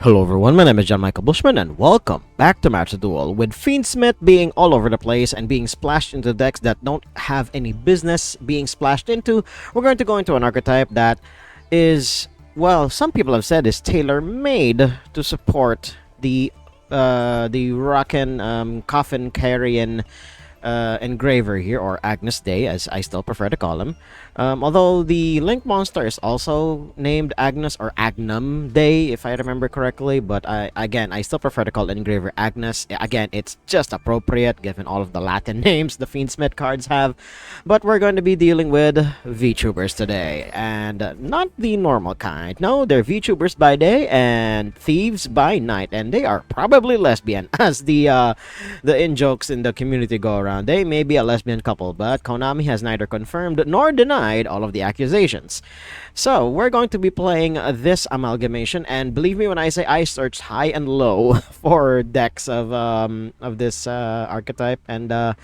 Hello everyone, my name is John Michael Bushman and welcome back to Match the Duel. With Fiends being all over the place and being splashed into decks that don't have any business being splashed into, we're going to go into an archetype that is, well, some people have said is tailor-made to support the rockin' coffin carrying engraver here, or Agnes Day as I still prefer to call him. Although the Link monster is also named Agnes or Agnum Day if I remember correctly, but I still prefer to call engraver Agnes. Again, it's just appropriate given all of the Latin names the Fiendsmith cards have. But we're going to be dealing with Vtubers today, and not the normal kind. No, they're Vtubers by day and thieves by night, and they are probably lesbian as the in-jokes in the community go around. They may be a lesbian couple, but Konami has neither confirmed nor denied all of the accusations. So we're going to be playing this amalgamation, and believe me when I say I searched high and low for decks of this archetype, and oh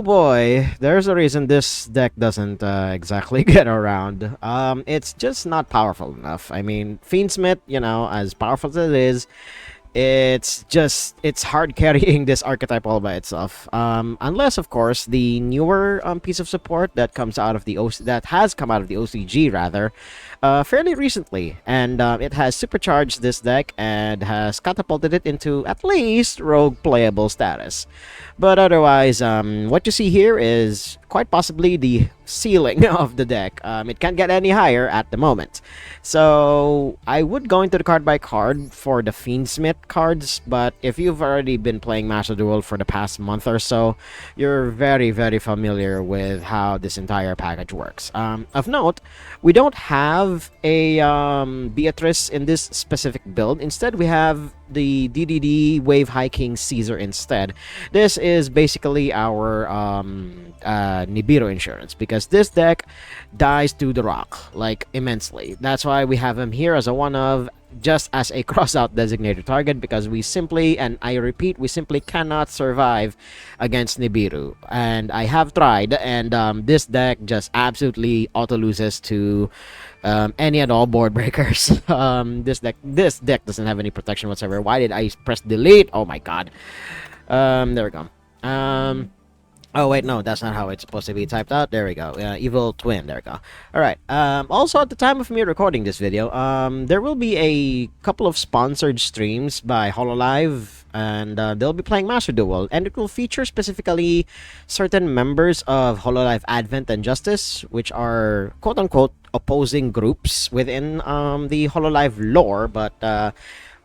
boy, there's a reason this deck doesn't exactly get around. It's just not powerful enough. I mean, Fiendsmith, you know, as powerful as it is, it's hard carrying this archetype all by itself, unless of course the newer piece of support that comes out of the that has come out of the OCG rather fairly recently, and it has supercharged this deck and has catapulted it into at least rogue playable status. But otherwise, what you see here is quite possibly the ceiling of the deck. It can't get any higher at the moment. So I would go into the card by card for the Fiendsmith cards, but if you've already been playing Master Duel for the past month or so, you're very, very familiar with how this entire package works. Of note, we don't have a Beatrice in this specific build. Instead, we have the DDD Wave High King Caesar instead. This is basically our Nibiru insurance, because this deck dies to the rock, like, immensely. That's why we have him here as a one of, just as a cross-out designated target, because we simply, and I repeat, we simply cannot survive against Nibiru. And I have tried, and this deck just absolutely auto-loses to any and all board breakers. This deck doesn't have any protection whatsoever. Why did I press delete? Oh my god. There we go. Oh, wait, no, that's not how it's supposed to be typed out. There we go. Evil Twin. There we go. Alright. Also, at the time of me recording this video, there will be a couple of sponsored streams by HoloLive, and they'll be playing Master Duel, and it will feature specifically certain members of HoloLive Advent and Justice, which are quote-unquote opposing groups within the HoloLive lore, but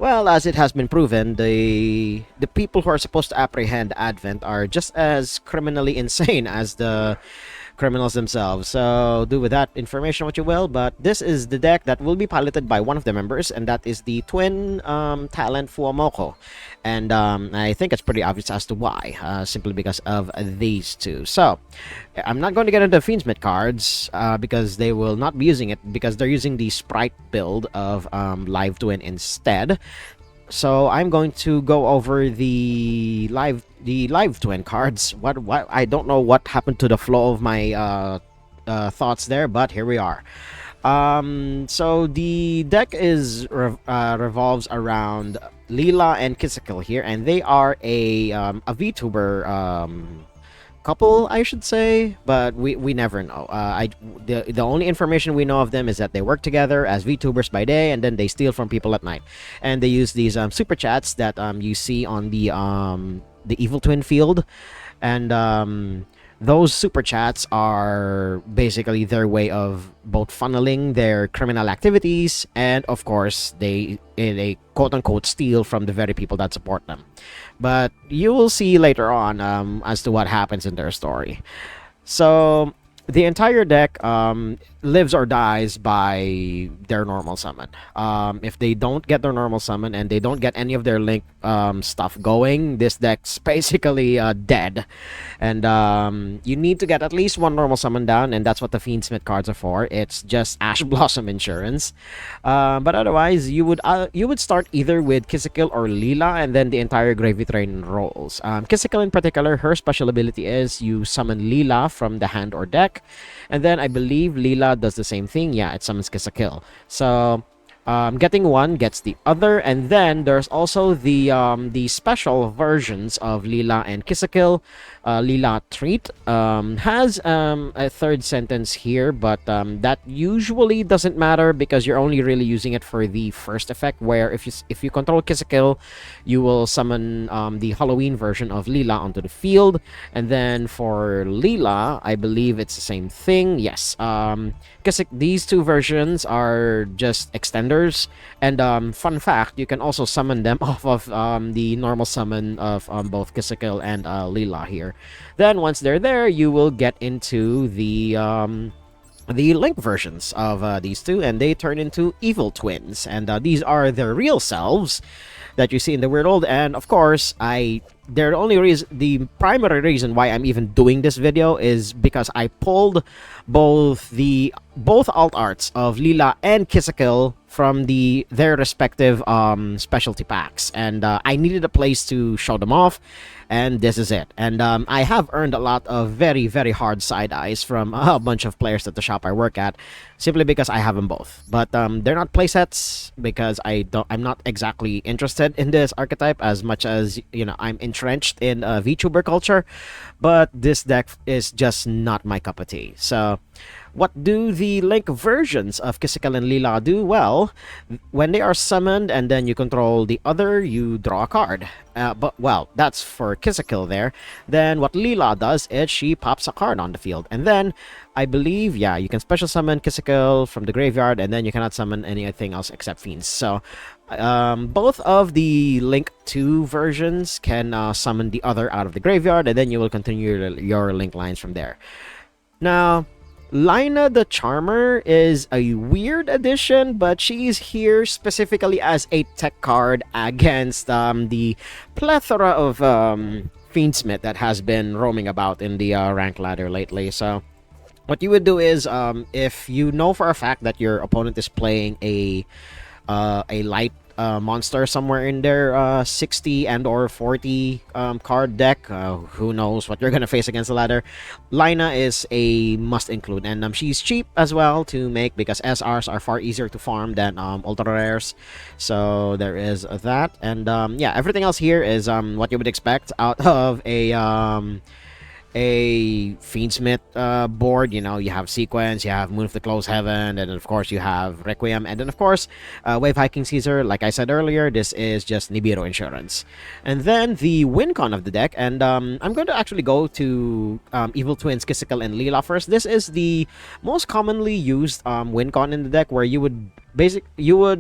well, as it has been proven, the people who are supposed to apprehend Advent are just as criminally insane as the criminals themselves. So do with that information what you will, but this is the deck that will be piloted by one of the members, and that is the twin talent Fuamoko. And I think it's pretty obvious as to why, simply because of these two. So I'm not going to get into Fiendsmith cards because they will not be using it, because they're using the Sprite build of Live Twin instead. So I'm going to go over the live twin cards. What I don't know what happened to the flow of my thoughts there, but here we are. So the deck is revolves around Leela and Kisikil here, and they are a VTuber couple, I should say, but we never know. The only information we know of them is that they work together as VTubers by day, and then they steal from people at night, and they use these super chats that you see on the Evil Twin field, and those super chats are basically their way of both funneling their criminal activities, and of course they quote-unquote steal from the very people that support them. But you will see later on as to what happens in their story. So the entire deck lives or dies by their normal summon. If they don't get their normal summon and they don't get any of their link stuff going, this deck's basically dead. And you need to get at least one normal summon down, and that's what the Fiendsmith cards are for. It's just Ash Blossom insurance. But otherwise, you would start either with Kisikil or Leela, and then the entire gravy train rolls. Kisikil in particular, her special ability is you summon Leela from the hand or deck, and then I believe Leela does the same thing. Yeah, it summons Kisikil. So Getting one gets the other, and then there's also the special versions of Lila and Kisakill. Lila Treat has a third sentence here, but that usually doesn't matter because you're only really using it for the first effect. Where if you control Kisakill, you will summon the Halloween version of Lila onto the field, and then for Lila, I believe it's the same thing. Yes. These two versions are just extenders, and fun fact, you can also summon them off of the normal summon of both Kisakill and Lila here. Then once they're there, you will get into the Link versions of these two, and they turn into evil twins, and these are their real selves that you see in the world. And of course, the primary reason why I'm even doing this video is because I pulled both alt arts of Lila and Kisakill from their respective specialty packs, and I needed a place to show them off, and this is it. And I have earned a lot of very, very hard side eyes from a bunch of players at the shop I work at, simply because I have them both. But they're not playsets because I'm not exactly interested in this archetype as much as I'm entrenched in VTuber culture. But this deck is just not my cup of tea. So what do the Link versions of Kisakill and Lila do? Well, when they are summoned and then you control the other, you draw a card. Well, that's for Kisakill there. Then what Lila does is she pops a card on the field. And then, I believe, yeah, you can special summon Kisakill from the graveyard, and then you cannot summon anything else except Fiends. So, both of the Link 2 versions can summon the other out of the graveyard, and then you will continue your Link lines from there. Now, Lina the Charmer is a weird addition, but she's here specifically as a tech card against the plethora of Fiendsmith that has been roaming about in the rank ladder lately. So what you would do is, if you know for a fact that your opponent is playing a light monster somewhere in their 60 and or 40 card deck, who knows what you're gonna face against the ladder, Lina is a must include, and she's cheap as well to make because SRs are far easier to farm than ultra rares. So there is that, and yeah, everything else here is what you would expect out of a Fiendsmith board. You have Sequence, you have Moon of the Closed Heaven, and then of course you have Requiem, and then of course Wave Hiking Caesar. Like I said earlier, this is just Nibiru Insurance. And then the win con of the deck, and I'm going to actually go to Evil Twins, Kisakill, and Lila first. This is the most commonly used win con in the deck, where you would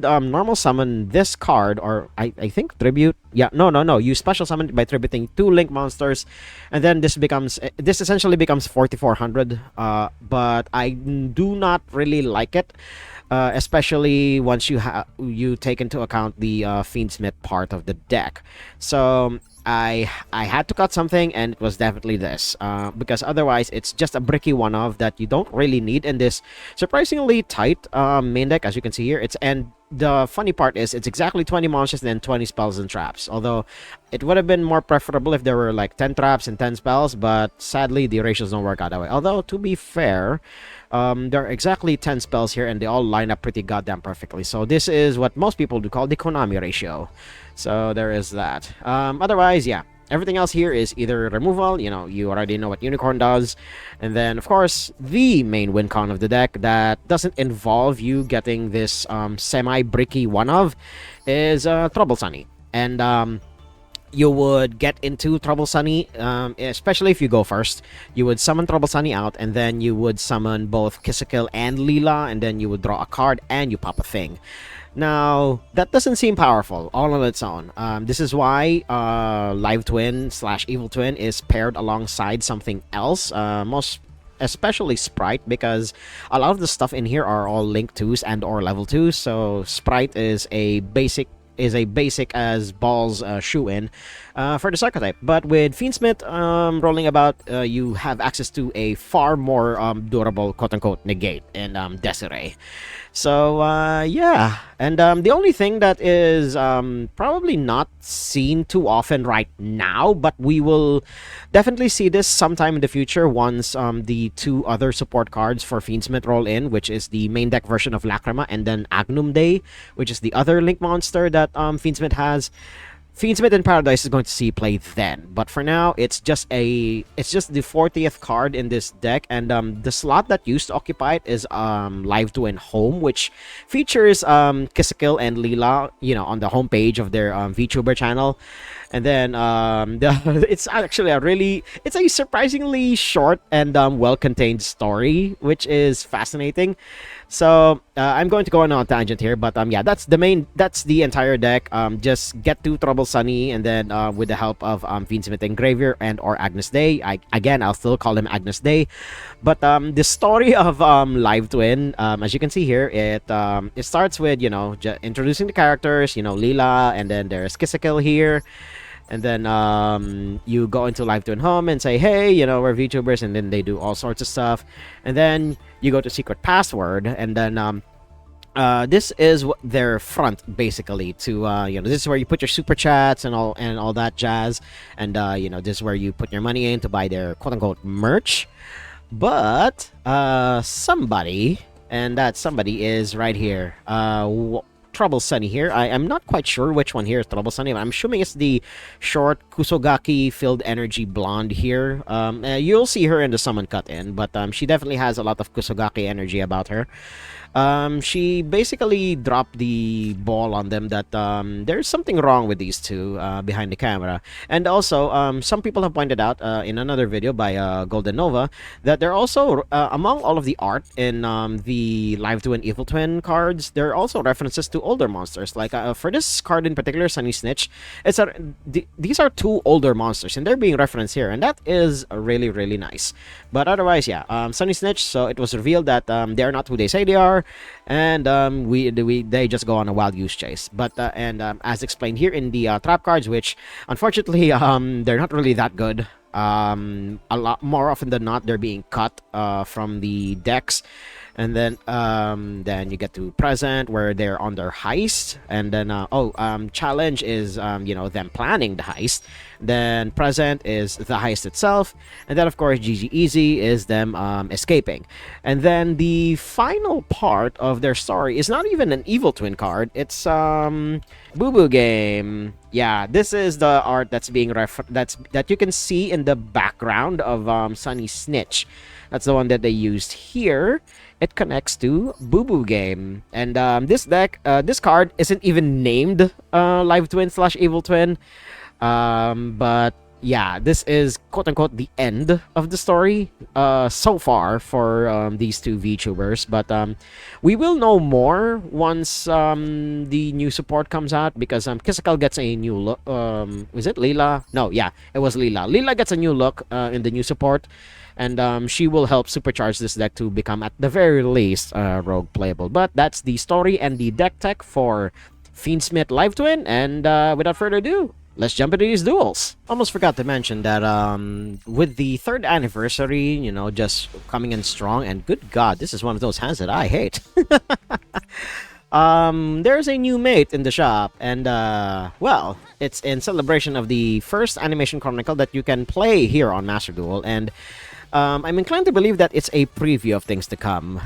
normal summon this card, or I think tribute. Yeah, no. You special summon it by tributing 2 Link monsters, and then this essentially becomes 4400. But I do not really like it, especially once you take into account the Fiendsmith part of the deck. So I had to cut something, and it was definitely this, because otherwise it's just a bricky one-of that you don't really need in this surprisingly tight main deck, as you can see here. And the funny part is it's exactly 20 monsters and then 20 spells and traps, although it would have been more preferable if there were like 10 traps and 10 spells, but sadly the ratios don't work out that way. Although, to be fair, there are exactly 10 spells here, and they all line up pretty goddamn perfectly. So this is what most people do call the Konami ratio. So there is that. Otherwise, yeah, everything else here is either removal, you already know what Unicorn does, and then of course the main win con of the deck that doesn't involve you getting this semi-bricky one-of is Trouble Sunny. And you would get into Trouble Sunny, especially if you go first. You would summon Trouble Sunny out, and then you would summon both Kisakill and Lila, and then you would draw a card and you pop a thing. Now, that doesn't seem powerful all on its own. This is why Live Twin / Evil Twin is paired alongside something else, most especially Sprite, because a lot of the stuff in here are all Link 2s and or level 2s. So Sprite is a basic is a basic as balls shoe in for this archetype. But with Fiendsmith rolling about, you have access to a far more durable quote unquote negate in Desiree. So yeah, and the only thing that is probably not seen too often right now, but we will definitely see this sometime in the future once the two other support cards for Fiendsmith roll in, which is the main deck version of Lacrima and then Agnum Day, which is the other Link monster that Fiendsmith has. Fiendsmith in Paradise is going to see play then, but for now it's just the 40th card in this deck, and the slot that used to occupy it is Live to Win Home, which features Kisikil and Leela, on the homepage of their VTuber channel. And then it's actually it's a surprisingly short and well-contained story, which is fascinating. So I'm going to go on a tangent here, but yeah, that's the entire deck. Just get to Trouble Sunny, and then with the help of Fiendsmith Engraver and or Agnes Day, I'll still call him Agnes Day. But the story of Live Twin, as you can see here, it starts with introducing the characters, Leela, and then there's Kisikil here. And then you go into Live Twin Home and say, hey, we're VTubers, and then they do all sorts of stuff. And then you go to Secret Password, and then this is their front, basically, to this is where you put your super chats and all that jazz. And this is where you put your money in to buy their quote-unquote merch. But somebody, and that somebody is right here, Trouble Sunny here. I'm not quite sure which one here is Trouble Sunny, but I'm assuming it's the short Kusogaki filled energy blonde here. You'll see her in the summon cut in, but she definitely has a lot of Kusogaki energy about her. She basically dropped the ball on them that there's something wrong with these two behind the camera. And also, some people have pointed out in another video by Golden Nova that they're also, among all of the art in the Live Twin Evil Twin cards, there are also references to older monsters. Like for this card in particular, Sunny Snitch, these are two older monsters, and they're being referenced here, and that is really, really nice. But otherwise, yeah, Sunny Snitch, so it was revealed that they are not who they say they are, and they just go on a wild goose chase. But as explained here in the trap cards, which unfortunately they're not really that good. A lot more often than not, they're being cut from the decks. And then you get to present, where they're on their heist, and then challenge is them planning the heist. Then present is the heist itself, and then of course GG Easy is them escaping. And then the final part of their story is not even an Evil Twin card. It's Boo Boo Game. Yeah, this is the art that's being that you can see in the background of Sunny Snitch. That's the one that they used here. It connects to Boo Boo Game. And this card isn't even named Live Twin / Evil Twin. But yeah, this is quote-unquote the end of the story so far for these two VTubers. But we will know more once the new support comes out, because Kisikal gets a new look. Was it Leela? No, yeah, it was Leela. Leela gets a new look in the new support. And she will help supercharge this deck to become, at the very least, rogue playable. But that's the story and the deck tech for Fiendsmith Live Twin. And without further ado, let's jump into these duels. Almost forgot to mention that with the 3rd anniversary, just coming in strong. And good God, this is one of those hands that I hate. There's a new mate in the shop, and well, it's in celebration of the 1st animation chronicle that you can play here on Master Duel. And I'm inclined to believe that it's a preview of things to come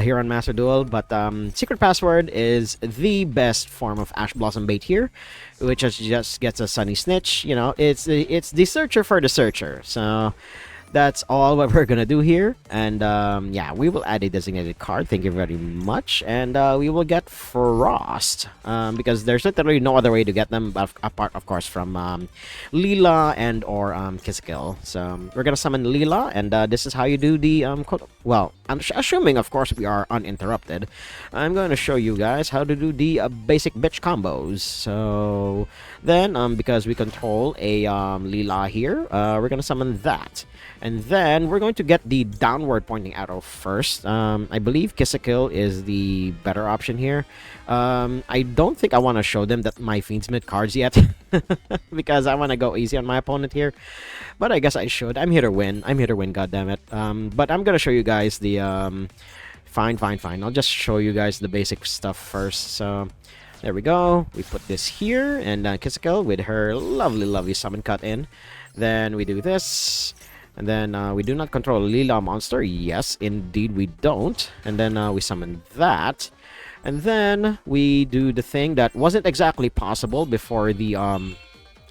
here on Master Duel, but Secret Password is the best form of Ash Blossom bait here, which just gets a Sunny Snitch. It's the searcher for the searcher. So that's all what we're gonna do here. And yeah, we will add a designated card. Thank you very much. And we will get Frost, because there's literally no other way to get them apart, of course, from Leela and or Kisikil. So we're gonna summon Leela, and this is how you do the well, I'm assuming, of course, we are uninterrupted. I'm going to show you guys how to do the basic bitch combos. So then, because we control a Leela here, we're gonna summon that. And then we're going to get the downward pointing arrow first. I believe Kiss a Kill is the better option here. I don't think I want to show them that my Fiends mid cards yet. Because I want to go easy on my opponent here. But I guess I should. I'm here to win. I'm here to win, goddammit. But I'm going to show you guys the... Fine. I'll just show you guys the basic stuff first. So... There we go. We put this here, and Kiss a Kill with her lovely summon cut in. Then we do this, and then we do not control a Leela monster. Yes, indeed we don't. And then we summon that, and then we do the thing that wasn't exactly possible before the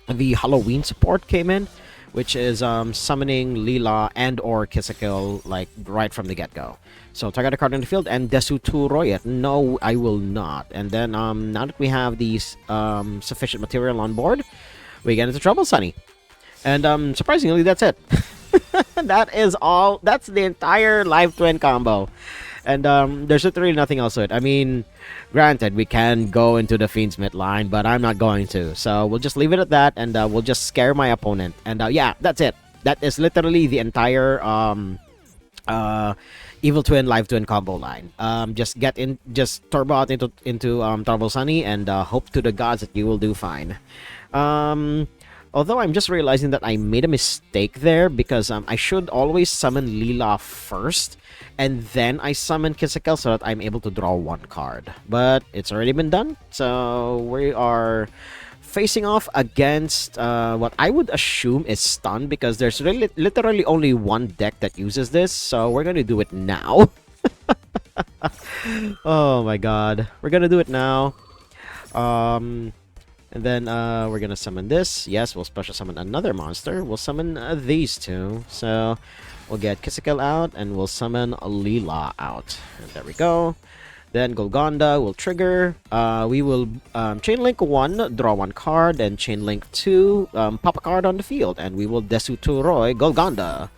Halloween support came in, which is summoning Leela and or Kiss a Kill like right from the get-go. So target a card in the field and Desuturo it. No, I will not. And then now that we have these sufficient material on board, we get into trouble, Sunny. And surprisingly, that's it. That is all. That's the entire Live Twin combo. And there's literally nothing else to it. I mean, granted, we can go into the Fiends mid line, but I'm not going to. So we'll just leave it at that, and we'll just scare my opponent. And yeah, that's it. That is literally the entire Evil Twin, Live Twin combo line. Just get in, just turbo out into Turbo Sunny, and hope to the gods that you will do fine. Although I'm just realizing that I made a mistake there, because I should always summon Leela first, and then I summon Kiss a Kill so that I'm able to draw one card. But it's already been done, so we are facing off against what I would assume is Stun, because there's really, literally only one deck that uses this, so we're gonna do it now. Oh my god. We're gonna do it now. And then we're gonna summon this. Yes, we'll special summon another monster. We'll summon these two. So we'll get Kiss a Kill out, and we'll summon Leela out. And there we go. Then Golgonda will trigger. We will Chain Link 1, draw one card, and Chain Link 2, pop a card on the field, and we will Desuturoi Golgonda.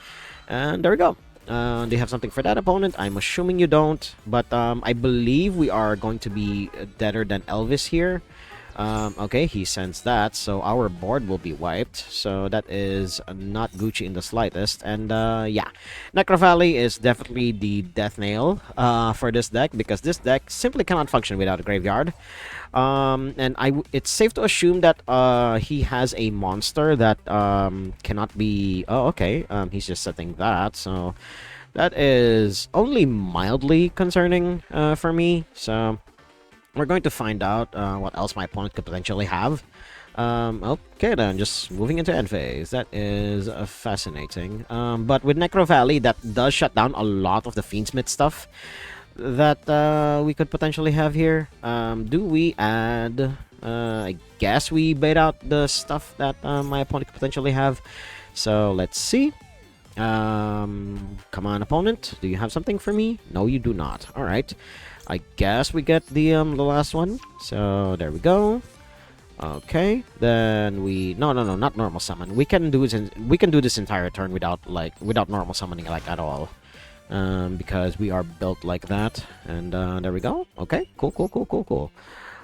And there we go. Do you have something for that opponent? I'm assuming you don't, but I believe we are going to be deader than Elvis here. Okay, he sends that, so our board will be wiped. So that is not Gucci in the slightest. And yeah, Necro Valley is definitely the death nail for this deck, because this deck simply cannot function without a graveyard. And it's safe to assume that he has a monster that cannot be... Oh, okay, he's just setting that, so that is only mildly concerning for me. So we're going to find out what else my opponent could potentially have. Okay then, just moving into end phase. That is fascinating. But with Necro Valley, that does shut down a lot of the Fiendsmith stuff that we could potentially have here. Do we add... I guess we bait out the stuff that my opponent could potentially have. So let's see. Come on, opponent. Do you have something for me? No, you do not. Alright. I guess we get the last one. So there we go. Okay, then we not normal summon. We can do this entire turn without normal summoning like at all, because we are built like that. And there we go. Okay, cool.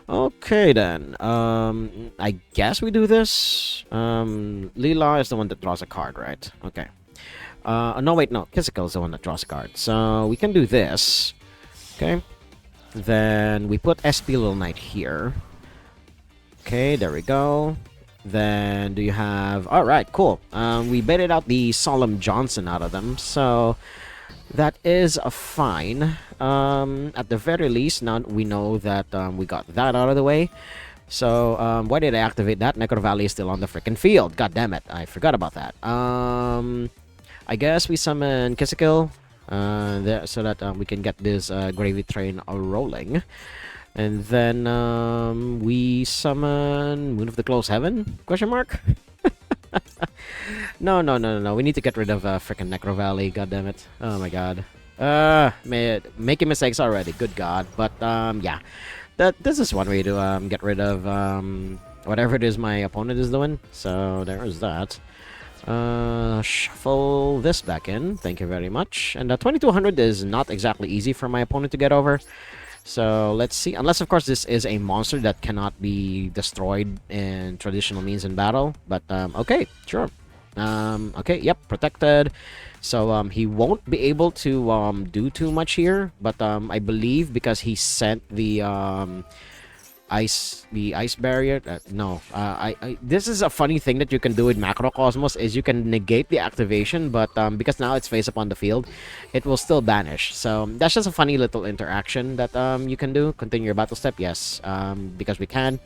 Okay then. I guess we do this. Leela is the one that draws a card, right? Okay. No wait, no. Kiss a Kill is the one that draws a card. So we can do this. Okay. Then we put SP Little Knight here. Okay, there we go. Then do you have... Alright, cool. We baited out the Solemn Johnson out of them, so that is fine. At the very least, now we know that we got that out of the way. So, why did I activate that? Necro Valley is still on the freaking field. God damn it, I forgot about that. I guess we summon Kiss a Kill. There, so that we can get this gravy train rolling. And then we summon Moon of the Close Heaven? Question mark? No. We need to get rid of frickin' Necro Valley. God damn it. Oh my god. Making mistakes already. Good god. But yeah, this is one way to get rid of whatever it is my opponent is doing. So there is that. Shuffle this back in. Thank you very much. And 2200 is not exactly easy for my opponent to get over. So let's see. Unless, of course, this is a monster that cannot be destroyed in traditional means in battle. But okay, sure. Okay, yep, protected. So he won't be able to do too much here, but I believe because he sent the ice barrier. No, this is a funny thing that you can do with Macrocosmos is you can negate the activation, but because now it's face up on the field, it will still banish. So that's just a funny little interaction that you can do. Continue your battle step, yes, because we can.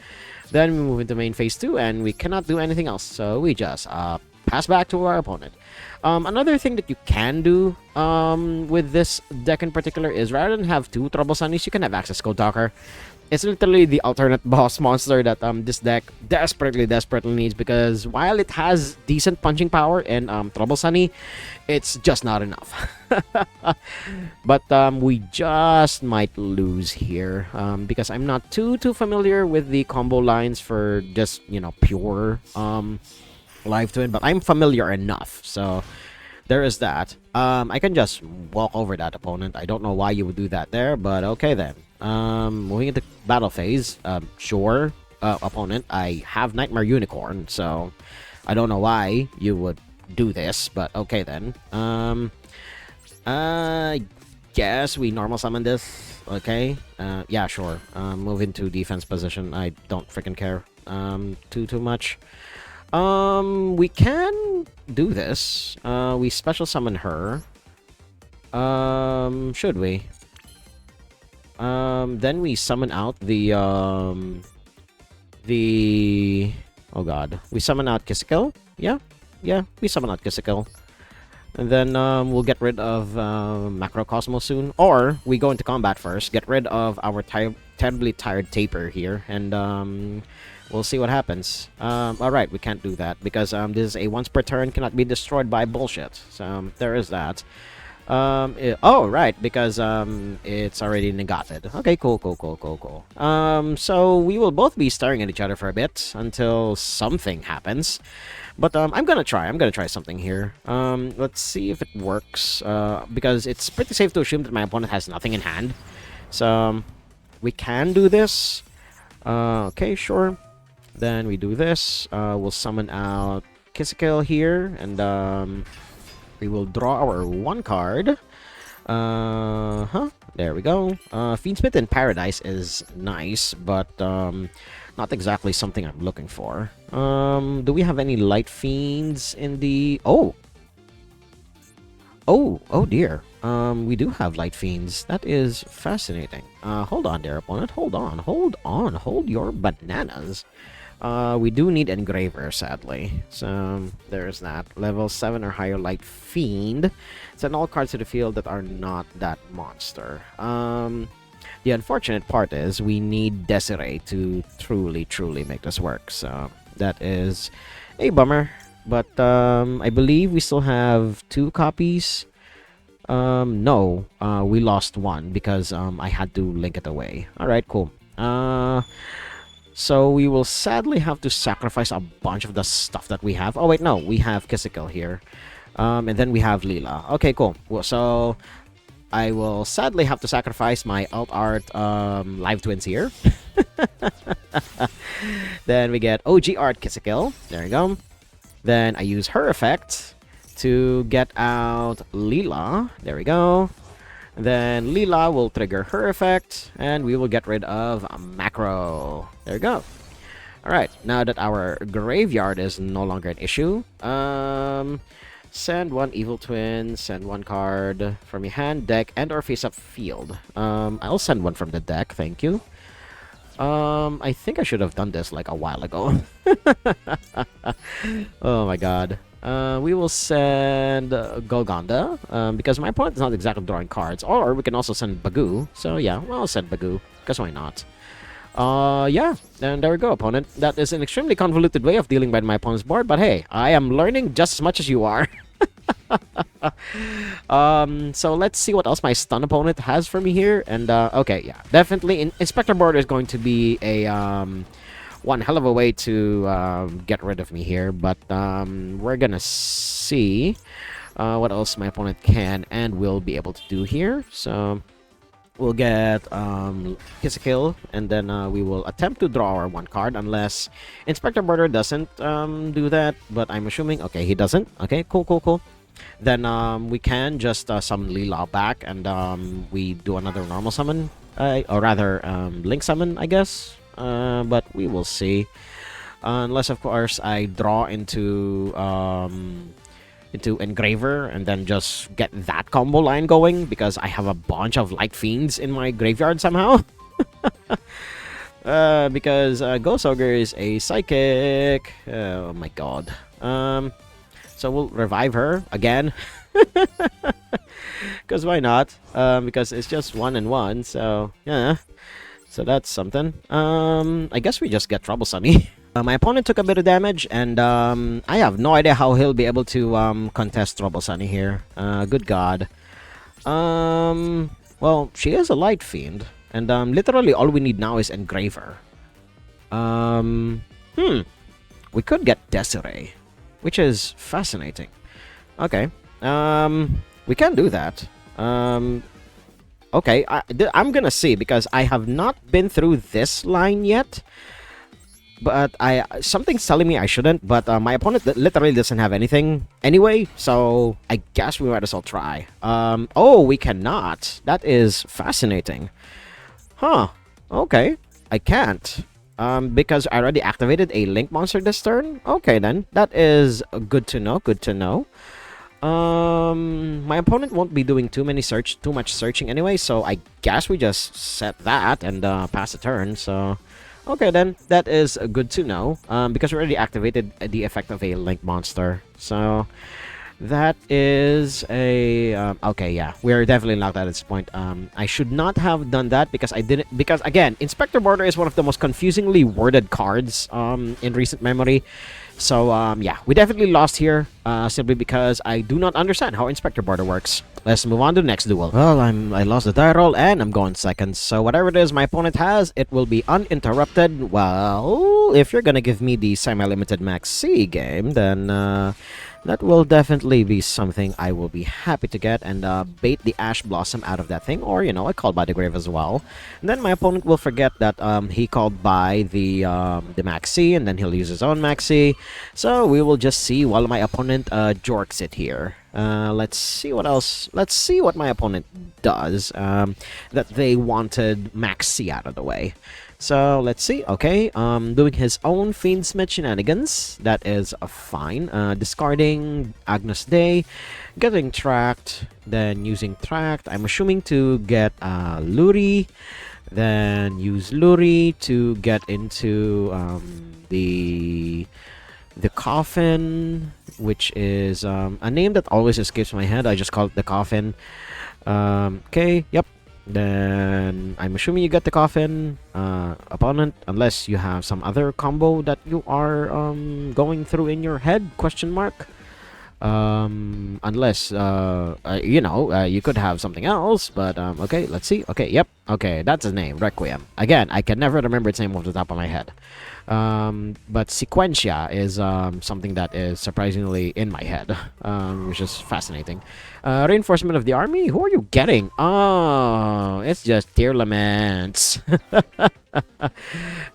Then we move into main phase 2, and we cannot do anything else. So we just pass back to our opponent. Another thing that you can do with this deck in particular is rather than have 2 Trouble Sunnies, you can have Access Code Talker. It's literally the alternate boss monster that this deck desperately needs, because while it has decent punching power in Trouble Sunny, it's just not enough. But we just might lose here because I'm not too familiar with the combo lines for just, you know, pure Live Twin, but I'm familiar enough, so there is that. I can just walk over that opponent. I don't know why you would do that there, but okay then. Moving into battle phase. Sure, opponent. I have Nightmare Unicorn, so I don't know why you would do this, but okay then. I guess we normal summon this. Okay. Yeah, sure. Move into defense position. I don't freaking care. Too much. We can do this. We special summon her. Should we? Then we summon out the oh god. We summon out Kissikill? Yeah, we summon out Kissikill. And then we'll get rid of Macrocosmos soon. Or we go into combat first, get rid of our terribly tired Taper here, and we'll see what happens. Alright, we can't do that because this is a once per turn, cannot be destroyed by bullshit. So there is that. Oh, right, because it's already negated. Okay, cool. So we will both be staring at each other for a bit until something happens. But I'm gonna try something here. Let's see if it works. Because it's pretty safe to assume that my opponent has nothing in hand. So we can do this. Okay, sure. Then we do this. We'll summon out Kissikill here, and we will draw our 1 card. There we go. Fiends in Paradise is nice, but not exactly something I'm looking for. Do we have any Light Fiends in the... Oh dear. We do have Light Fiends. That is fascinating. Hold on there, opponent. Hold on. Hold your bananas. We do need Engraver, sadly. So, there's that. Level 7 or higher Light Fiend. Send all cards to the field that are not that monster. The unfortunate part is we need Desiree to truly make this work. So, that is a bummer. But, I believe we still have 2 copies. No. We lost 1 because I had to link it away. Alright, cool. So we will sadly have to sacrifice a bunch of the stuff that we have. Oh wait, no, we have Kissikill here. And then we have Leela. Okay, cool. Well, so I will sadly have to sacrifice my alt art live twins here. Then we get OG art Kissikill. There you go. Then I use her effect to get out Leela. There we go. Then Leela will trigger her effect, and we will get rid of Macro. There you go. Alright, now that our graveyard is no longer an issue, send 1 Evil Twin, send 1 card from your hand, deck, and or face-up field. I'll send 1 from the deck, thank you. I think I should have done this like a while ago. Oh my god. We will send Golgonda, because my opponent is not exactly drawing cards. Or we can also send Bagoo. So yeah, well, I'll send Bagoo, because why not? Yeah, and there we go, opponent. That is an extremely convoluted way of dealing with my opponent's board, but hey, I am learning just as much as you are. So let's see what else my stun opponent has for me here. And, okay, yeah, definitely, Inspector Board is going to be a, one hell of a way to get rid of me here, but we're gonna see what else my opponent can and will be able to do here. So We'll get Kiss a Kill, and then we will attempt to draw our one card unless Inspector Border doesn't do that. But I'm assuming, okay, he doesn't. Okay, cool, cool, cool. Then we can just summon Lila back, and we do another normal summon, or rather Link summon, I guess. But we will see. Unless, of course, I draw into Engraver and then just get that combo line going because I have a bunch of Light Fiends in my graveyard somehow. Because Ghost Ogre is a psychic. Oh my god. So we'll revive her again. Because why not? Because it's just 1 and 1, so yeah. So that's something. I guess we just get Trouble Sunny. My opponent took a bit of damage, and I have no idea how he'll be able to contest Trouble Sunny here. Good god. Well, she is a Light Fiend, and literally all we need now is Engraver. We could get Desiree, which is fascinating. Okay. We can do that. Okay, I'm gonna see because I have not been through this line yet. But something's telling me I shouldn't. But my opponent literally doesn't have anything anyway, so I guess we might as well try. Oh, we cannot. That is fascinating. Huh. Okay. I can't. Because I already activated a Link monster this turn. Okay, then. That is good to know. Good to know. My opponent won't be doing too much searching anyway, so I guess we just set that and pass the turn. So, okay, then that is good to know. Because we already activated the effect of a Link monster. So that is a okay. Yeah, we're definitely locked at this point. I should not have done that because I didn't. Because again, Inspector Border is one of the most confusingly worded cards in recent memory. So, yeah, we definitely lost here, simply because I do not understand how Inspector Border works. Let's move on to the next duel. Well, I lost the die roll, and I'm going second. So whatever it is my opponent has, it will be uninterrupted. Well, if you're gonna give me the semi-limited Max C game, then that will definitely be something I will be happy to get and bait the Ash Blossom out of that thing, or, you know, I call by the grave as well. And then my opponent will forget that he called by the Maxi, and then he'll use his own Maxi. So we will just see while my opponent jorks it here. Let's see what else. Let's see what my opponent does that they wanted Maxi out of the way. So let's see. Okay, doing his own Fiendsmith Shenanigans. That is fine. Discarding Agnus Dei, getting Tracked, then using Tracked. I'm assuming to get Luri, then use Luri to get into the Coffin, which is a name that always escapes my head. I just call it the Coffin. Okay, yep. Then I'm assuming you get the Coffin, opponent, unless you have some other combo that you are going through in your head, question mark. Unless you know, you could have something else, but okay, let's see. Okay, yep, okay, that's his name, Requiem. Again, I can never remember its name off the top of my head. But Sequentia is something that is surprisingly in my head, which is fascinating. Reinforcement of the army? Who are you getting? Oh, it's just Tear Laments.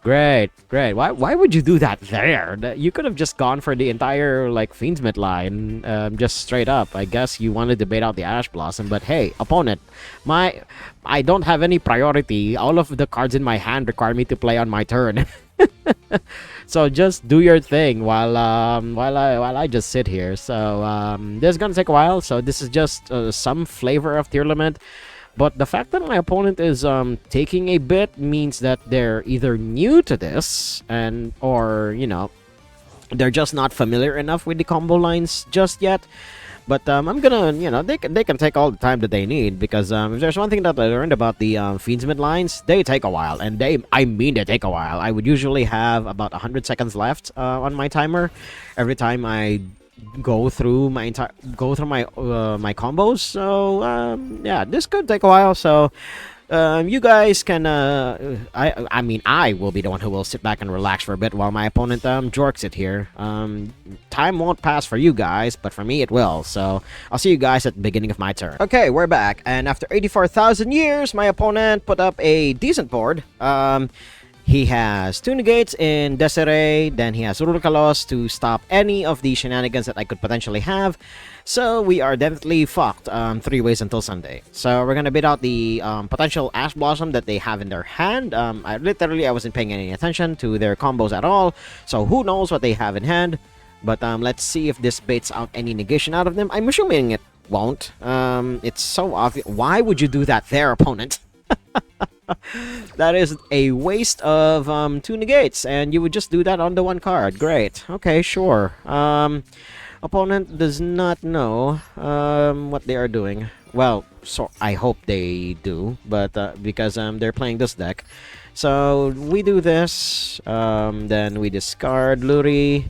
Great, great. Why would you do that there? You could have just gone for the entire, like, Fiendsmith line, just straight up. I guess you wanted to bait out the Ash Blossom, but hey, opponent, I don't have any priority. All of the cards in my hand require me to play on my turn. So just do your thing while I just sit here. So this is gonna take a while. So this is just some flavor of Tear Lament. But the fact that my opponent is taking a bit means that they're either new to this or, you know, they're just not familiar enough with the combo lines just yet. But I'm gonna, you know, they can take all the time that they need, because if there's one thing that I learned about the Fiendsmith lines, they take a while, and I mean they take a while. I would usually have about 100 seconds left on my timer every time I go through my my combos. So yeah, this could take a while. So You guys can I mean I will be the one who will sit back and relax for a bit while my opponent jorks it here. Time won't pass for you guys, but for me it will. So I'll see you guys at the beginning of my turn. Okay, we're back, and after 84,000 years, my opponent put up a decent board. He has two negates in Desiree, then he has Rurkalos to stop any of the shenanigans that I could potentially have. So we are definitely fucked 3 ways until Sunday. So we're gonna bid out the potential Ash Blossom that they have in their hand. I wasn't paying any attention to their combos at all, so who knows what they have in hand. But let's see if this baits out any negation out of them. I'm assuming it won't. It's so obvious. Why would you do that there, opponent? That is a waste of two negates, and you would just do that on the one card. Great. Okay, sure. Opponent does not know what they are doing. Well, so I hope they do, but because they're playing this deck. So we do this, then we discard Luri.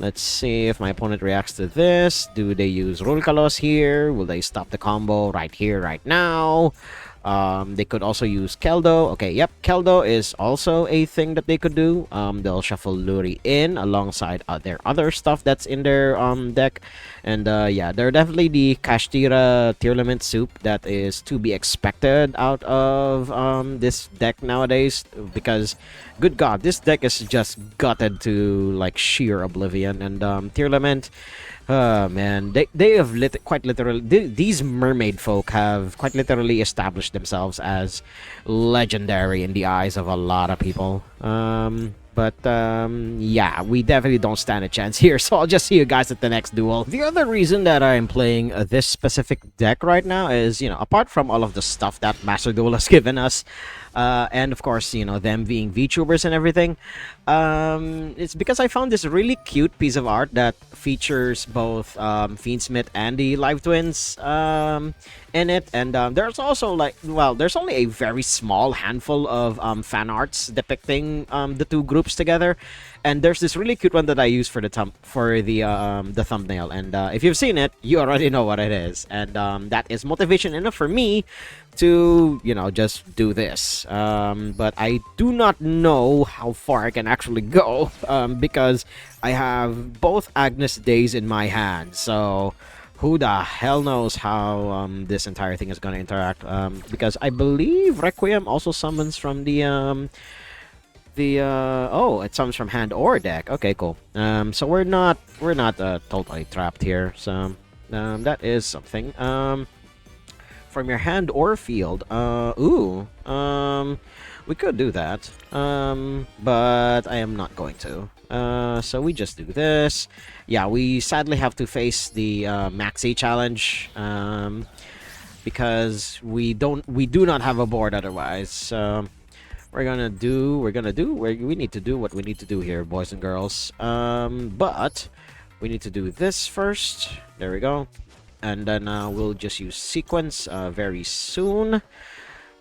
Let's see if my opponent reacts to this. Do they use Rulkalos here? Will they stop the combo right here, right now? They could also use Keldo. Okay, yep, Keldo is also a thing that they could do. They'll shuffle Luri in alongside their other stuff that's in their deck. And yeah, they're definitely the Kashtira tier limit soup that is to be expected out of this deck nowadays. Because, good God, this deck is just gutted to like sheer oblivion. And tier limit... Oh man, they have quite literally these mermaid folk have quite literally established themselves as legendary in the eyes of a lot of people. But yeah, we definitely don't stand a chance here. So I'll just see you guys at the next duel. The other reason that I'm playing this specific deck right now is, you know, apart from all of the stuff that Master Duel has given us, and of course, you know, them being VTubers and everything, it's because I found this really cute piece of art that features both Fiends and the Live Twins in it. And there's also like, well, there's only a very small handful of fan arts depicting the two groups together. And there's this really cute one that I use for the thumbnail. And if you've seen it, you already know what it is. And that is motivation enough for me to, you know, just do this. But I do not know how far I can actually go because I have both Agnes Days in my hand. So who the hell knows how this entire thing is going to interact. Because I believe Requiem also summons from the oh, it comes from hand or deck. Okay, cool. So we're not totally trapped here. So that is something. From your hand or field. We could do that. But I am not going to. So we just do this. Yeah, we sadly have to face the Maxi challenge. Because we do not have a board otherwise. So we need to do what we need to do here, boys and girls. But we need to do this first. There we go. And then we'll just use sequence very soon.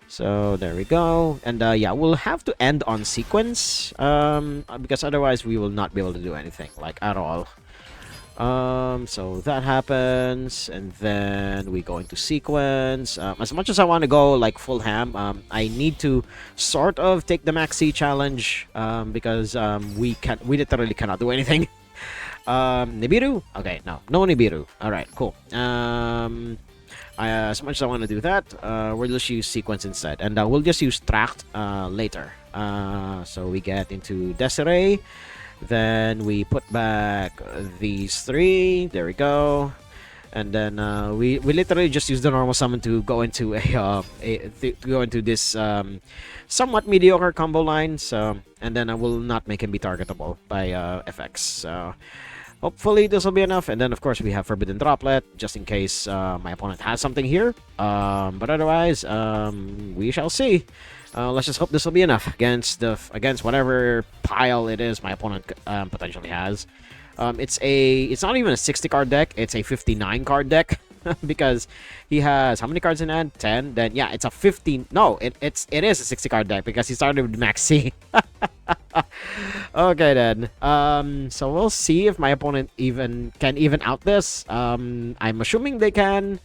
So there we go. And yeah, we'll have to end on sequence because otherwise we will not be able to do anything, like, at all. So that happens, and then we go into sequence. As much as I want to go like full ham, I need to sort of take the Maxi challenge because we literally cannot do anything. Nibiru? Okay, no Nibiru. All right, cool. As much as I want to do that, we'll just use sequence instead, and we'll just use tract later. So we get into Desiree. Then we put back these three. There we go. And then we literally just use the normal summon to go into this somewhat mediocre combo line. So, and then I will not make him be targetable by FX. So hopefully this will be enough. And then of course we have Forbidden Droplet just in case my opponent has something here. But otherwise, we shall see. Let's just hope this will be enough against whatever pile it is my opponent potentially has. It's not even a 60 card deck, it's a 59 card deck because he has how many cards in hand? 10. Then yeah, it's a 15. No, it is a 60 card deck because he started with Max C. Okay then. So we'll see if my opponent can even out this. I'm assuming they can.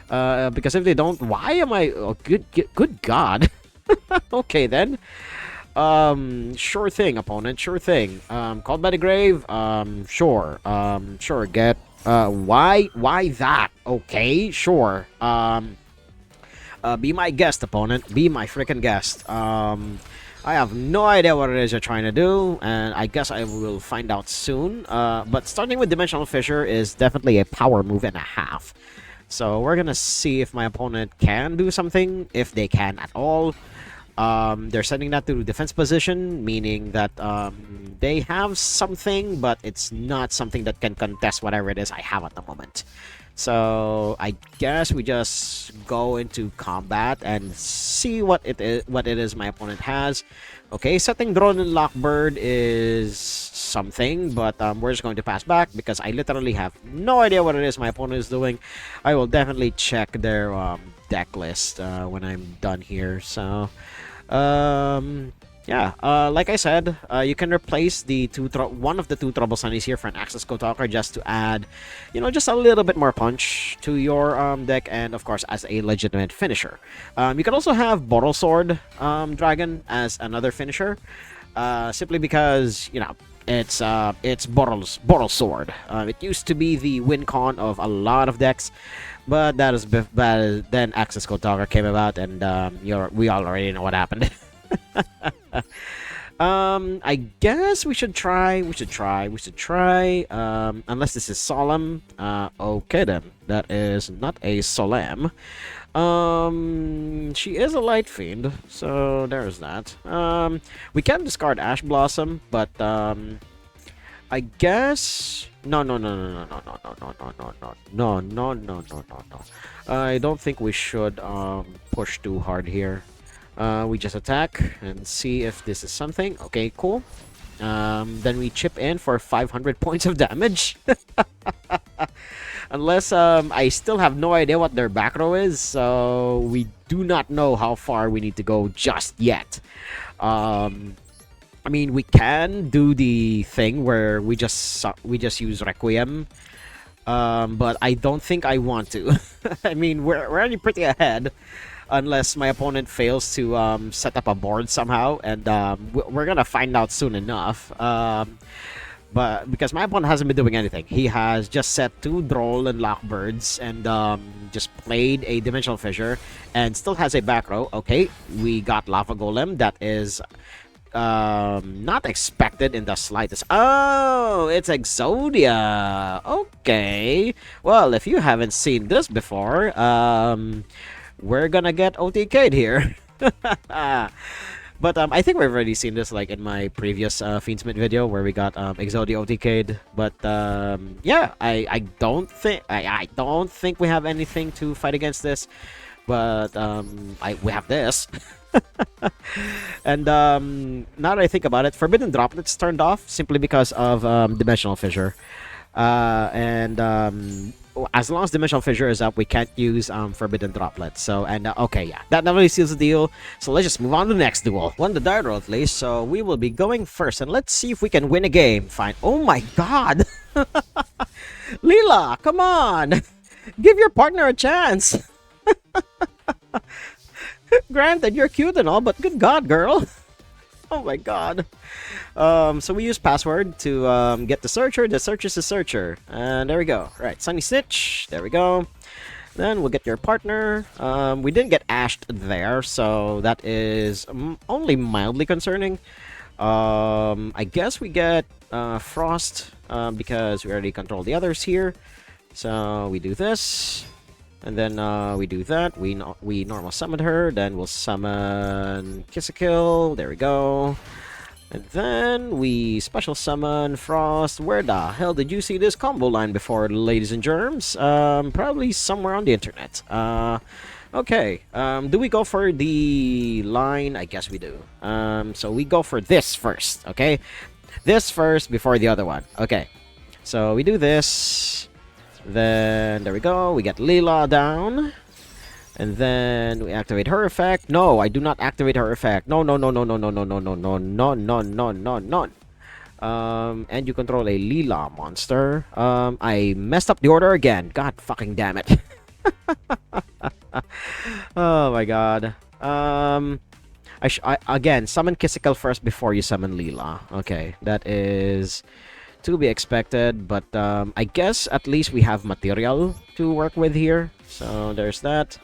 Because if they don't, why am I? Oh, good God. Okay then. Sure thing, opponent. Sure thing. Called by the grave. Sure. Sure. Get. Why that? Okay. Sure. Be my guest, opponent. Be my freaking guest. I have no idea what it is you're trying to do, and I guess I will find out soon. But starting with Dimensional Fissure is definitely a power move and a half. So we're gonna see if my opponent can do something, if they can at all. They're sending that to defense position, meaning that they have something, but it's not something that can contest whatever it is I have at the moment. So I guess we just go into combat and see what it is my opponent has. Okay, setting drone and lockbird is something, but we're just going to pass back because I literally have no idea what it is my opponent is doing. I will definitely check their deck list when I'm done here. So yeah, like I said, you can replace the one of the two Trouble Sunnies here for an Access Code Talker just to add, just a little bit more punch to your deck, and of course as a legitimate finisher. You can also have Bottle Sword Dragon as another finisher, simply because it's Bottle Sword. It used to be the win con of a lot of decks, but that is then Access Code Talker came about, and we all already know what happened. I guess we should try. Unless this is Solemn. Okay then. That is not a Solemn. She is a Light Fiend, so there's that. We can discard Ash Blossom, but I guess no. I don't think we should push too hard here. We just attack and see if this is something. Okay, cool. Then we chip in for 500 points of damage. Unless I still have no idea what their back row is, so we do not know how far we need to go just yet. I mean, we can do the thing where we just use Requiem, but I don't think I want to. I mean, we're already pretty ahead, unless my opponent fails to set up a board somehow, and we're gonna find out soon enough. But because my opponent hasn't been doing anything, he has just set 2 Droll and Lockbirds and just played a Dimensional Fissure and still has a back row. Okay, we got Lava Golem. That is not expected in the slightest. Oh, it's Exodia. Okay, well, if you haven't seen this before, we're gonna get OTK'd here. But I think we've already seen this like in my previous Fiends video where we got Exodia OTK'd. But yeah, I don't think we have anything to fight against this. But we have this. And now that I think about it, Forbidden Droplets turned off simply because of Dimensional Fissure. As long as Dimensional Fissure is up, we can't use Forbidden Droplets. So, okay, yeah, that definitely seals the deal. So let's just move on to the next duel. Won the die roll at least, so we will be going first, and let's see if we can win a game. Fine. Oh my God, Leela, come on, give your partner a chance. Granted, you're cute and all, but good God, girl. Oh my God. So we use password to get the searcher. The searcher's the searcher. And there we go. Right, Sunny Stitch. There we go. Then we'll get your partner. We didn't get ashed there, so that is only mildly concerning. I guess we get Frost because we already control the others here. So we do this. And then we do that. We normal summon her. Then we'll summon Kiss-a-Kill. There we go. And then we special summon Frost. Where the hell did you see this combo line before, ladies and germs? Probably somewhere on the internet. Okay. Do we go for the line? I guess we do. So we go for this first. Okay. This first before the other one. Okay. So we do this. Then there we go. We get Leela down. And then we activate her effect. No, I do not activate her effect. No. And you control a Leela monster. I messed up the order again. God fucking damn it. Oh my god. Again, summon Kissikel first before you summon Leela. Okay, that is to be expected, but I guess at least we have material to work with here. So there's that.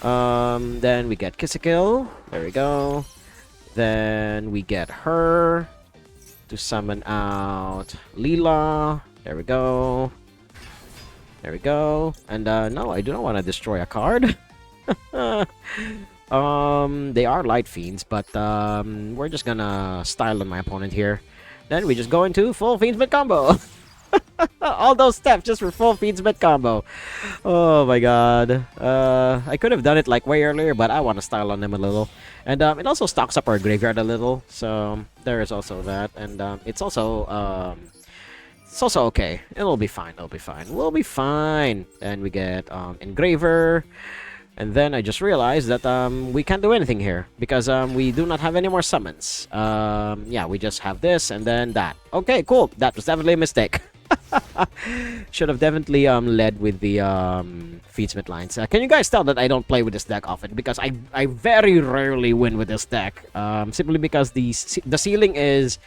Then we get Kissikel. There we go. Then we get her to summon out Leela. There we go. There we go. And no, I do not want to destroy a card. They are light fiends, but we're just gonna style on my opponent here. Then we just go into full fiends mid combo. All those steps just for full fiends mid combo. Oh my god. I could have done it like way earlier, but I want to style on them a little. And it also stocks up our graveyard a little, so there is also that. And it's also okay. It'll be fine. It'll be fine. We'll be fine. And we get Engraver. And then I just realized that we can't do anything here because we do not have any more summons. Yeah, we just have this and then that. Okay, cool. That was definitely a mistake. Should have definitely led with the Feedsmith lines. Can you guys tell that I don't play with this deck often? Because I very rarely win with this deck. Simply because the ceiling is...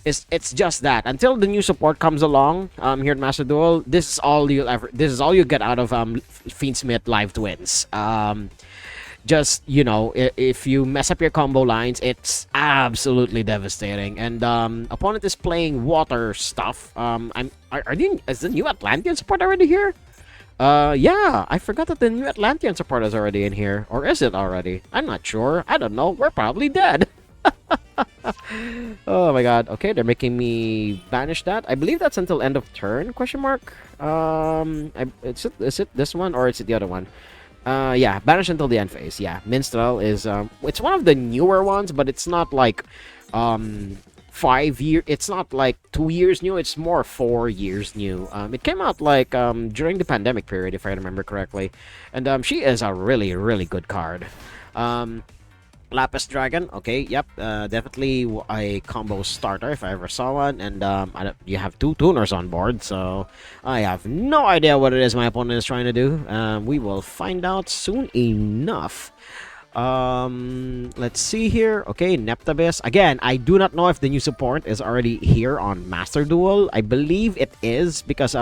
It's just that until the new support comes along here at Master Duel, this is all you get out of Fiendsmith live twins. Just, you know, if you mess up your combo lines, it's absolutely devastating. And opponent is playing water stuff. Is the new Atlantean support already here? Yeah, I forgot that the new Atlantean support is already in here. Or is it already? I'm not sure. I don't know. We're probably dead. Oh my god. Okay, they're making me banish that. I believe that's until end of turn, question mark. Is it this one or is it the other one? Yeah, banish until the end phase. Yeah, Minstrel is it's one of the newer ones, but it's not like 5 year, it's not like 2 years new, it's more 4 years new. It came out like during the pandemic period, if I remember correctly. And she is a really good card. Lapis Dragon, okay, yep, definitely a combo starter if I ever saw one, and you have 2 tuners on board, so I have no idea what it is my opponent is trying to do. We will find out soon enough. Let's see here. Okay, Neptabis. Again, I do not know if the new support is already here on Master Duel. I believe it is, because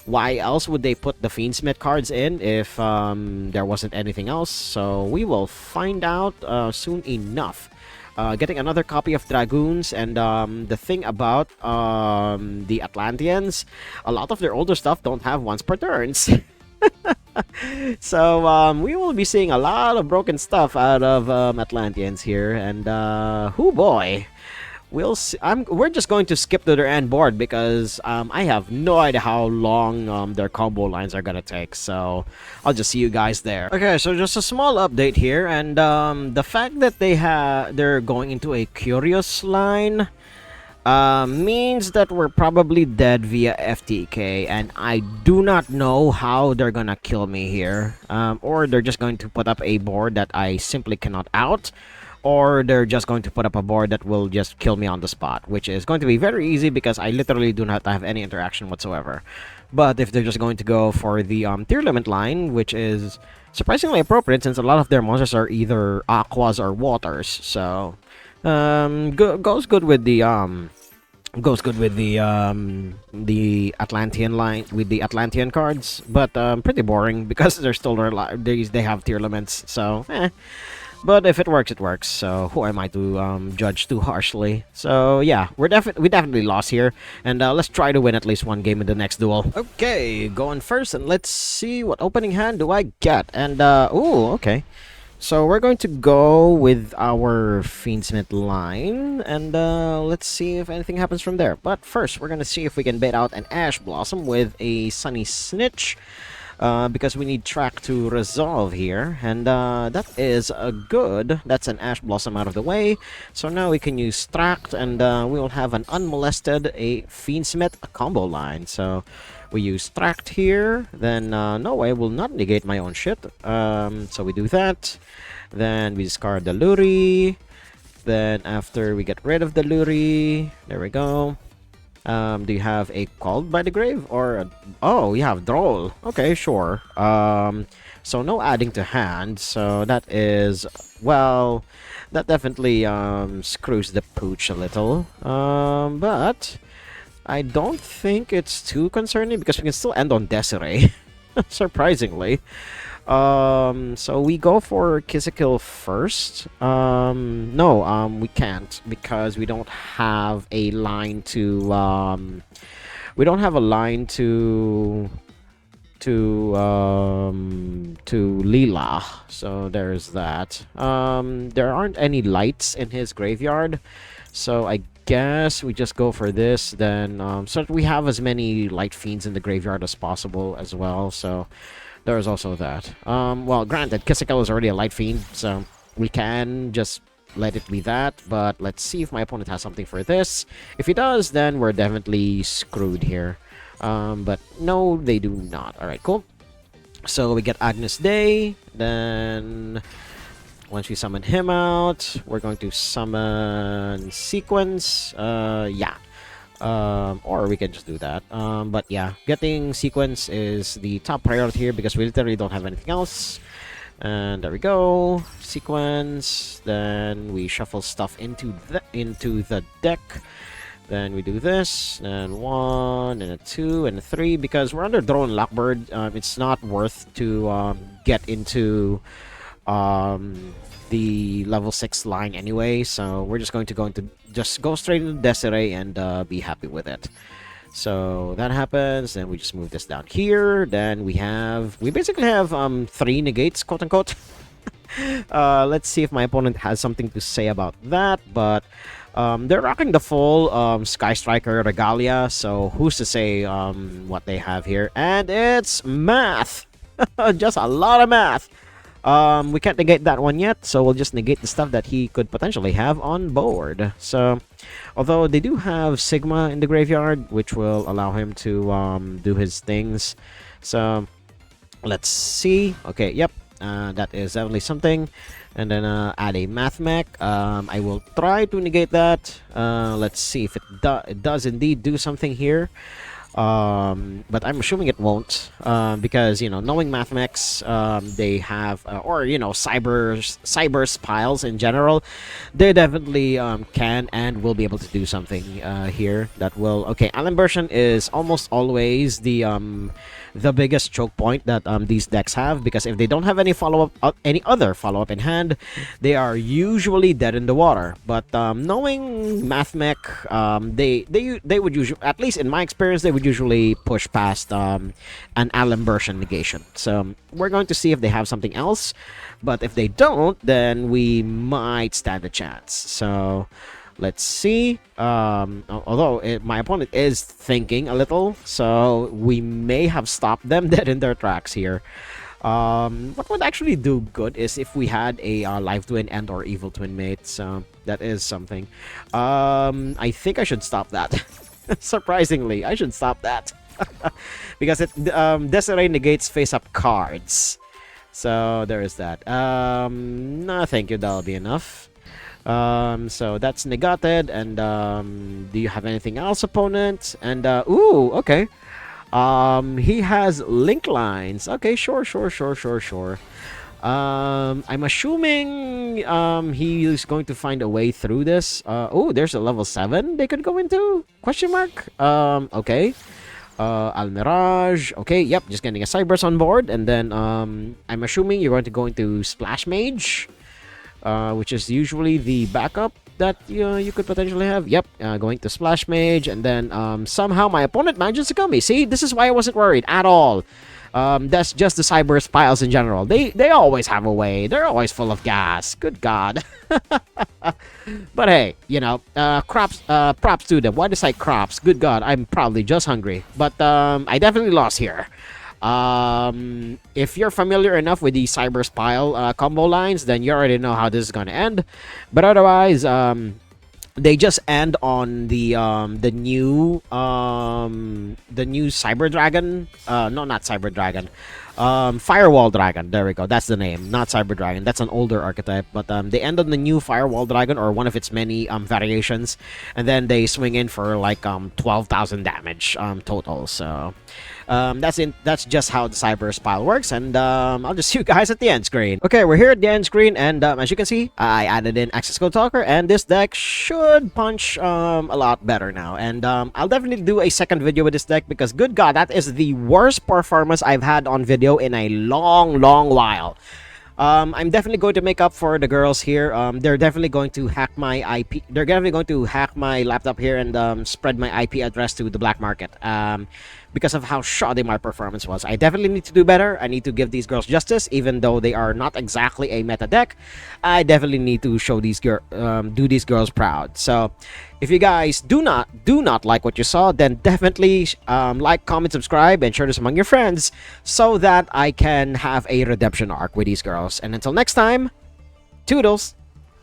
why else would they put the Fiendsmith cards in if there wasn't anything else? So we will find out soon enough. Getting another copy of Dragoons, and the thing about the Atlanteans, a lot of their older stuff don't have once per turns. So we will be seeing a lot of broken stuff out of Atlanteans here, and oh boy. We'll see. We're just going to skip to their end board because I have no idea how long their combo lines are gonna take. So I'll just see you guys there. Okay, so just a small update here, and the fact that they're going into a Curious line means that we're probably dead via FTK, and I do not know how they're gonna kill me here, or they're just going to put up a board that I simply cannot out. Or they're just going to put up a board that will just kill me on the spot, which is going to be very easy because I literally do not have any interaction whatsoever. But if they're just going to go for the tier limit line, which is surprisingly appropriate since a lot of their monsters are either aquas or waters, so goes good with the Atlantean line, with the Atlantean cards, but pretty boring because they're still they have tier limits, so But if it works, it works. So who am I to judge too harshly? So yeah, we definitely lost here, and let's try to win at least one game in the next duel. Okay, going first, and let's see what opening hand do I get. And ooh, okay. So we're going to go with our Fiendsmith line, and let's see if anything happens from there. But first, we're gonna see if we can bait out an Ash Blossom with a Sunny Snitch. Because we need track to resolve here, and that is that's an Ash Blossom out of the way. So now we can use Tract, and we will have an unmolested Fiendsmith combo line. So we use Tract here, then no, I will not negate my own shit. So we do that, then we discard the Luri, then after we get rid of the Luri, there we go. Do you have a Called by the Grave or oh, you have Droll? Okay, sure. So no adding to hand. So that is well, that definitely screws the pooch a little. But I don't think it's too concerning because we can still end on Desiree. Surprisingly. So we go for Kill first. No, we can't because we don't have a line we don't have a line to Leela. So there's that. There aren't any lights in his graveyard, so I guess we just go for this then, so that we have as many light fiends in the graveyard as possible as well. So there's also that. Well, granted, Kissikel is already a light fiend, so we can just let it be that. But let's see if my opponent has something for this. If he does, then we're definitely screwed here. But no, they do not. All right, cool. So we get Agnus Day. Then once we summon him out, we're going to summon Sequence. Yeah. Or we can just do that. But yeah, getting Sequence is the top priority here because we literally don't have anything else. And there we go. Sequence. Then we shuffle stuff into the deck. Then we do this, and 1, and a 2, and a 3. Because we're under Drone Lockbird, it's not worth to get into the level 6 line anyway. So we're just going to just go straight into Desiree and be happy with it. So that happens, then we just move this down here. Then we basically have 3 negates, quote unquote. Let's see if my opponent has something to say about that, but they're rocking the full Sky Striker Regalia, so who's to say what they have here? And it's math! Just a lot of math! We can't negate that one yet, so we'll just negate the stuff that he could potentially have on board. So, although they do have Sigma in the graveyard, which will allow him to do his things. So, let's see. Okay, yep, that is definitely something. And then add a Math Mech. I will try to negate that. Let's see if it does indeed do something here. But I'm assuming it won't, because, you know, knowing Mathmex, they have, or, you know, cyber piles in general, they definitely can and will be able to do something here that will. Okay, Allen version is almost always the biggest choke point that these decks have, because if they don't have any other follow-up in hand, they are usually dead in the water. But knowing Mathmech, they would usually, at least in my experience, they would usually push past an Allen version negation. So we're going to see if they have something else, but if they don't, then we might stand a chance. So let's see. Although my opponent is thinking a little, so we may have stopped them dead in their tracks here. What would actually do good is if we had a live twin and or evil twin mate. So that is something. I think I should stop that. Surprisingly, I should stop that. Because it Desiree negates face-up cards. So there is that. No, thank you. That'll be enough. So that's negated. And do you have anything else, opponent? And ooh, okay. He has link lines. Okay, sure. I'm assuming he is going to find a way through this. Oh, there's a level 7 they could go into? Question mark? Okay. Almirage. Okay, yep, just getting a Cyberse on board. And then I'm assuming you're going to go into Splash Mage, which is usually the backup that you could potentially have. Yep, going to Splash Mage. And then somehow my opponent manages to kill me. See, this is why I wasn't worried at all. That's just the Cyberse piles in general. They always have a way. They're always full of gas. Good God. But hey, you know, props to them. Why decide crops? Good God, I'm probably just hungry. But I definitely lost here. If you're familiar enough with the Cyberse pile combo lines, then you already know how this is gonna end. But otherwise, they just end on the new Cyber Dragon. No, not Cyber Dragon. Firewall Dragon. There we go. That's the name. Not Cyber Dragon. That's an older archetype. But they end on the new Firewall Dragon, or one of its many variations, and then they swing in for like 12,000 damage total. So that's just how the cyber spell works, and I'll just see you guys at the end screen. Okay, we're here at the end screen, and as you can see, I added in Access Code Talker, and this deck should punch a lot better now. And I'll definitely do a second video with this deck, because good god, that is the worst performance I've had on video in a long while. I'm definitely going to make up for the girls here. They're definitely going to hack my IP. They're definitely going to hack my laptop here and spread my IP address to the black market. Because of how shoddy my performance was. I definitely need to do better. I need to give these girls justice, even though they are not exactly a meta deck. I definitely need to show these do these girls proud. So, if you guys do not like what you saw, then definitely like, comment, subscribe, and share this among your friends, so that I can have a redemption arc with these girls. And until next time, toodles.